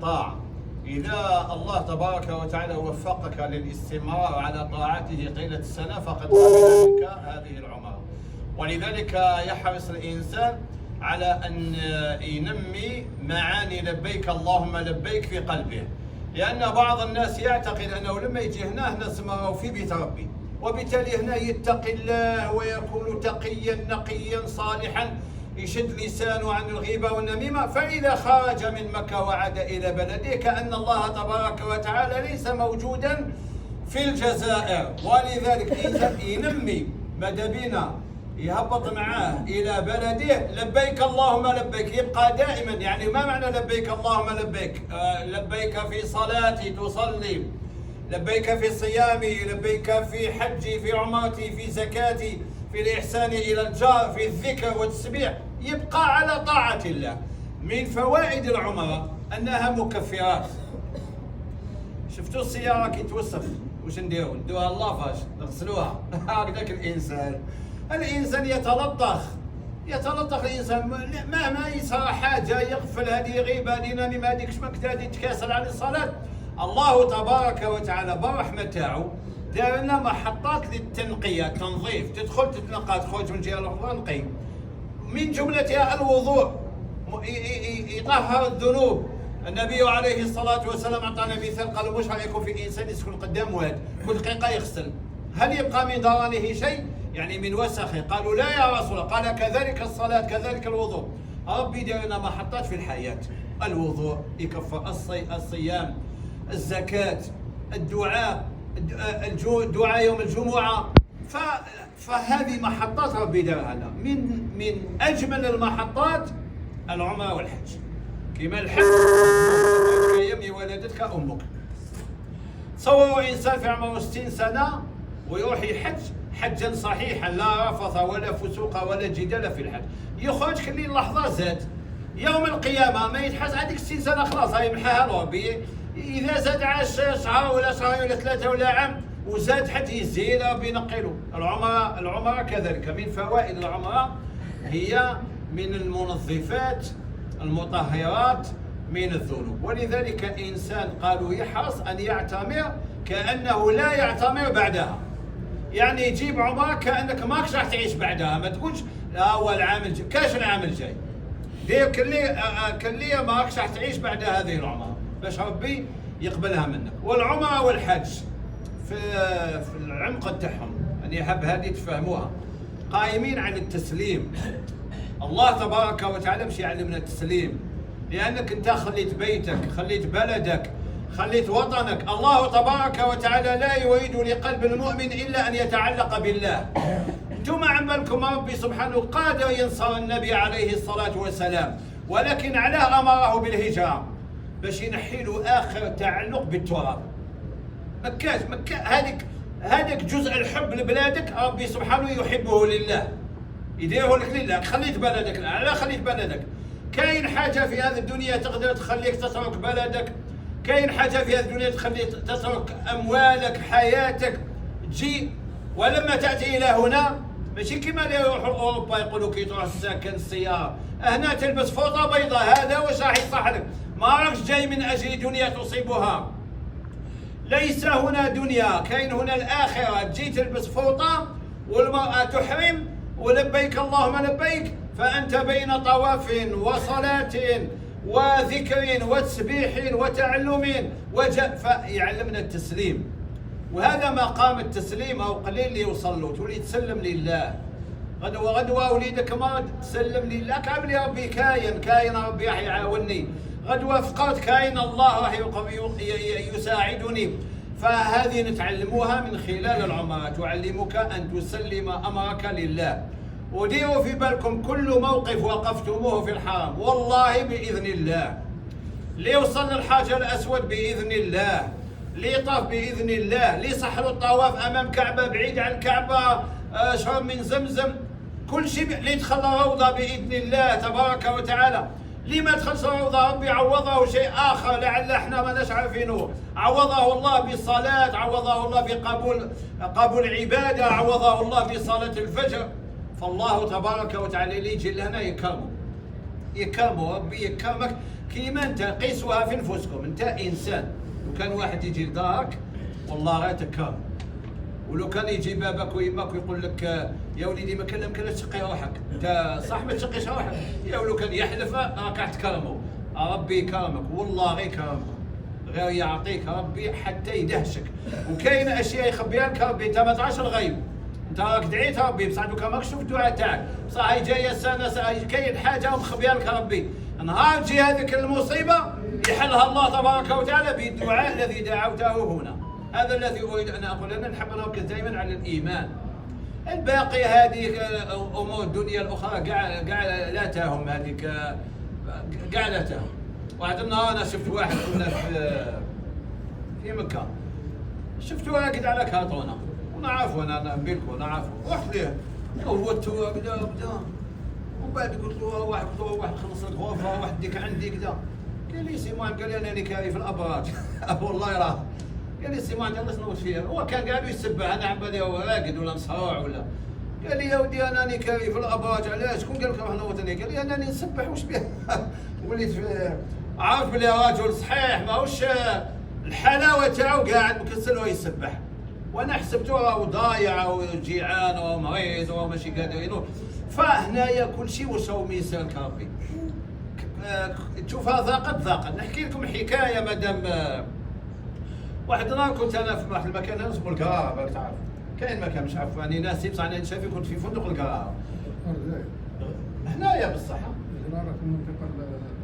طاعة. إذا الله تبارك وتعالى وفقك للاستمرار على طاعته طيلة السنة فقد قبل منك هذه العمرة. ولذلك يحرص الإنسان على أن ينمي معاني لبيك اللهم لبيك في قلبه، لأن بعض الناس يعتقد أنه لما يجي هنا سمره في بيت ربي، وبالتالي هنا يتقي الله ويكون تقيا نقيا صالحا، يشد لسانه عن الغيبة والنميمة، فإذا خرج من مكة وعاد إلى بلده كأن الله تبارك وتعالى ليس موجودا في الجزائر. ولذلك ينمي ماذا بينا يهبط معاه إلى بلده لبيك اللهم لبيك، يبقى دائما. يعني ما معنى لبيك اللهم لبيك؟ لبيك في صلاتي تصلي، لبيك في صيامي، لبيك في حجي، في عمرتي، في زكاتي، في الإحسان إلى الجار، في الذكر والتسبيح، يبقى على طاعة الله. من فوائد العمرة أنها مكفرات. شفتوا السيارة كي توسخ واش نديروا؟ ندوها اللافاج نغسلوها. هكذاك الإنسان يتلطخ الإنسان مهما يصرى حاجة، يغفل هذه غيبة، هذه نميمة، هذيك شمك، هذه تكاسل عن الصلاة. الله تبارك وتعالى برحمة تاعو دار لنا محطات للتنقية، التنظيف، تدخل تتنقى، تخرج من جهة الأخرى نقي. من جملتها الوضوء، يطهر الذنوب. النبي عليه الصلاة والسلام أعطانا مثال، قال مش عليكم في إنسان يسكن قدام واد كل دقيقة يغسل، هل يبقى من ضرره شيء؟ يعني من وسخه؟ قالوا لا يا رسول الله. قال كذلك الصلاة كذلك الوضوء. ربي دار لنا محطات في الحياة، الوضوء يكفر، الصيام، الزكاة، الدعاء يوم الجمعة. فهذه محطات ربي دارها لنا. من أجمل المحطات العمرة والحج. كما الحج يمي ولدتك أمك. تصوروا إنسان في عمره 60 سنة ويروح يحج حجا صحيحا، لا رفث ولا فسوق ولا جدال في الحج، يخرج كل لحظة زاد. يوم القيامة ما يتحس هذيك 60 سنة خلاص هاي محاها ربي. إذا زاد عاش شهر ولا شهرين ولا 3 ولا عام وزاد حتى يزيد ربي ينقله. العمرة كذلك. من فوائد العمرة هي من المنظفات المطهرات من الذنوب. ولذلك إنسان قالوا يحرص أن يعتمر كأنه لا يعتمر بعدها. يعني يجيب عمرة كأنك ماكش راح تعيش بعدها، ما تقولش لا هو العام الجاي، كاش العام الجاي دير كلية ماكش راح تعيش بعد هذه العمرة باش ربي يقبلها منك. والعمرة والحج في العمق تاعهم أني أحب هذه تفهموها، قائمين على التسليم. الله تبارك وتعالى مش يعلمنا التسليم، لأنك أنت خليت بيتك، خليت بلدك، خليت وطنك. الله تبارك وتعالى لا يريد لقلب المؤمن إلا أن يتعلق بالله. انتم عن بالكم ربي سبحانه قادر ينصر النبي عليه الصلاة والسلام، ولكن علاه أمره بالهجرة باش ينحي له آخر تعلق بالتراب. هذاك جزء الحب لبلادك ربي سبحانه يحبه لله، يديره لك لله. خليت بلدك، لا خليت بلدك. كاين حاجة في هذه الدنيا تقدر تخليك تترك بلدك، كاين حاجة في هذه الدنيا تخليك تترك أموالك، حياتك، تجي. ولما تأتي إلى هنا ماشي كما اللي يروحوا لأوروبا يقولوا كي تروح ساكن السيارة هنا تلبس فوطة بيضاء، هذا واش راح يصح لك؟ ما راكش جاي من أجل دنيا تصيبها. ليس هنا دنيا، كاين هنا الآخرة. تجي تلبس فوطة والمرأة تحرم ولبيك اللهم لبيك، فأنت بين طواف وصلاة وذكر وتسبيح وتعلم فيعلمنا التسليم. وهذا مقام التسليم، أو قليل اللي يوصل له، تولي تسلم لله. غدوة وليدك مرض تسلم لله، كامل يا ربي كاين ربي راح يعاونني. غدوة فقرت كاين الله راح يساعدني. فهذه نتعلموها من خلال العمرة، تعلمك أن تسلم أمرك لله. وديروا في بالكم كل موقف وقفتموه في الحرم والله بإذن الله، اللي يوصل للحجر الأسود بإذن الله، اللي يطاف بإذن الله، اللي يصحلوا الطواف أمام كعبة بعيد عن الكعبة، شرب من زمزم، كل شيء، اللي يدخل الروضة بإذن الله تبارك وتعالى. اللي ما دخلش الروضة ربي عوضه شيء آخر لعل احنا ما ناش عارفينه. عوضه الله بالصلاة، عوضه الله بقبول عبادة، عوضه الله بصلاة الفجر. فالله تبارك وتعالى اللي يجي لهنا يكرمه، يكرموا ربي يكرمك كيما انت. قيسوها في نفوسكم، انت انسان، لو كان واحد يجي لدارك والله غير تكرم، ولو كان يجي بابك ويماك ويقول لك يا وليدي ما كان لا تشقي روحك، انت صح ما تشقيش روحك، يا ولو كان يحلف راك راح تكرمه، ربي يكرمك والله غير يكرمك، غير يعطيك ربي حتى يدهشك. وكاين اشياء يخبيها لك ربي، انت ما تعرفش الغيب، انت راك دعيت ربي بصح دوكا ماكش تشوف الدعاء تاعك، بصح هاي جايه سنه كاين حاجه مخبيها لك ربي، نهار تجي هذيك المصيبه يحلها الله تبارك وتعالى بالدعاء الذي دعوته هنا. هذا الذي اريد ان اقول، انا نحب نركز دائما على الايمان. الباقي هذه امور الدنيا الاخرى كاع لا تهم، هذيك كاع لا تهم. واحد النهار انا شفت واحد كنا في مكه، شفته راقد على كارطونه ونعرفه، انا نبيلكم نعرفه، رحت ليه هو تو بدا ومن بعد قلت له واحد خلص الغرفه واحد ديك عندي كذا، قال لي سيمان، قال لي انا كاري في الابراج والله راه، قال لي سيمان يلا شنوش فيها، هو كان قاعد يسبح، انا عم بالي هو راقد ولا مصروع ولا، قال لي يا ودي انا كاري في الابراج، علاش؟ شكون قال لك روح نوتني؟ قال لي انني نسبح واش بيه وليت عارف بلي راجل صحيح ماهوش الحلاوه تاعو قاعد مكسل ويسبح، وانا حسبته راهو ضايع وجيعان ومريض وماشي قادر ينوض. فهنايا كل شيء واش هو ميسرك ربي. تشوفها ذاقت. نحكي لكم حكايه مادام واحد النهار كنت انا في واحد المكان اسمه القراره، باك تعرف كاين مكان مش عارف راني ناسي بصح انا شافي كنت في فندق القراره هنايا بالصح.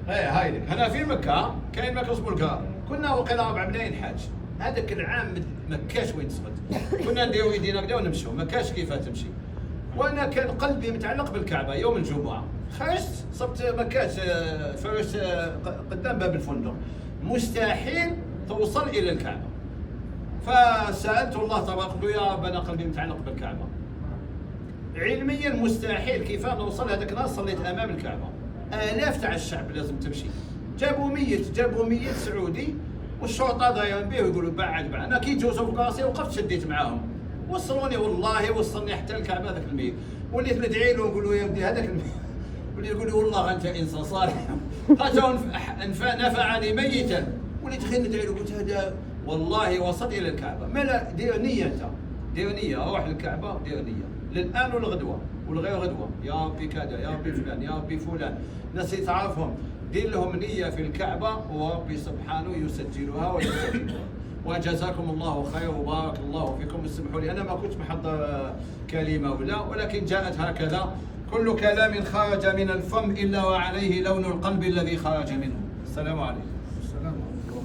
ايه هايدك هنا في مكه كاين مكان اسمه القراره، كنا وقينا 4 ملايين حاج. هذاك العام ما كاش وين تسقط، كنا نديرو يدينا كدا ونمشيو، ما كاش كيفاه تمشي. وانا كان قلبي متعلق بالكعبه. يوم الجمعه خرجت صبت ما كاش فرشت قدام باب الفندق، مستحيل توصل الى الكعبه. فسالت الله تبارك قلت له يا رب انا قلبي متعلق بالكعبه، علميا مستحيل كيفاه نوصل. هذاك النهار صليت امام الكعبه، الاف تاع الشعب لازم تمشي، جابوا ميت سعودي والشرطه دايرين به ويقولوا بعد. انا كي جوزوا في راسي وقفت شديت معاهم، وصلوني والله وصلني حتى الكعبه هذاك الميت، وليت ندعي له ونقول له يا ودي هذاك الميت، وليت يقول لي والله انت انسان صالح قالت نفعني ميتا، وليت خير ندعي له، قلت هذا والله وصل الى الكعبه. ما لا دير نيه، انت دير نيه، روح للكعبه ودير نيه للان والغدوه والغير غدوه، يا ربي كذا يا ربي فلان يا ربي فلان، ناس تعرفهم دير لهم نيه في الكعبه وربي سبحانه يسجلها ويسجلها. وجزاكم الله خير وبارك الله فيكم. اسمحوا لي انا ما كنت محضر كلمه ولكن جاءت هكذا. كل كلام خرج من الفم الا وعليه لون القلب الذي خرج منه. السلام عليكم.